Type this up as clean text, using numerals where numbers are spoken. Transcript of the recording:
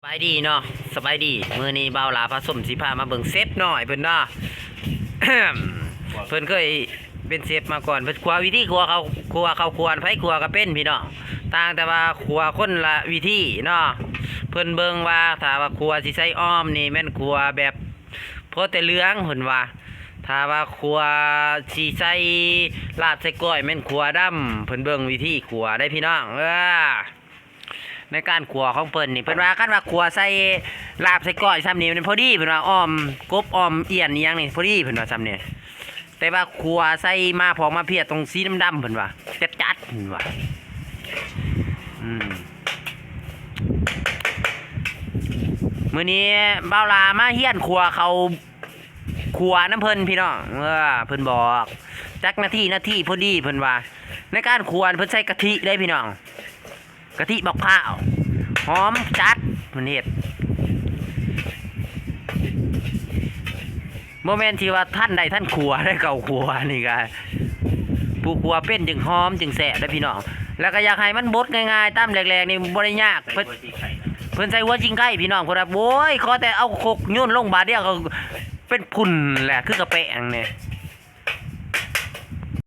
ายดีเนาะสบายดีมื้อนี้เบาหลาผสมสิพามาเบิ่งเซฟหน่อยเพิ่นเนาะ เพิ่นเคยเป็นเซฟมาก่อนเพิ่นครัววิธีครัวเขาครัวเขาควรไผครัวก็เป็นพี่น้องต่างแต่ว่าครัวคนละวิธีเนาะเพิ่นเบิ่งว่าถ้าว่าครัวสิใส่อ้อมนี่แม่นครัวแบบพอแต่เหลืองเพิ่นว่าถ้าว่าครัวสิใส่ลาดใส่ก้อยแม่นครัวดำเพิ่นเบิ่งวิธีครัวได้พี่น้องในการขัวของเพิ่นนี่เพิ่นว่ากันว่าขัวใส่ลาบใส่ก้อยซ้ำนี่มันพอดีเพิ่นว่าอ้อมกบอ้อมเอียนอีหยังนี่พอดีเพิ่นว่าซ้ำนี่แต่ว่าขัวใส่มาพอมาเพียตรงสีดำๆเพิ่นว่าจัดๆเพิ่นว่ามื้อนี้บ่าวลามาเฮียนขัวเขาขัวน้ำเพิ่นพี่น้องเพิ่นบอกจักนาทีพอดีเพิ่นว่าในการขัวเพิ่นใส่กะทิได้พี่น้องกะทิบักพร้าวหอมจัดมันเห็ดโมเมนต์ที่ว่าท่านใดท่านครัวได้เก่าครัวนี่ก็ผู้ครัวเป็นจึงหอมจึงแสบได้พี่น้องแล้วก็อยากให้มันบดง่ายๆตามแรกๆนี่บ่ได้ยากเพิ่นใส่หัวจิงไก่พี่น้องเพิ่นว่าโว้ยขอแต่เอาโคกโยนลงบาดเดียวก็เป็นพุ่นแหละคือกระแปงเนี่ย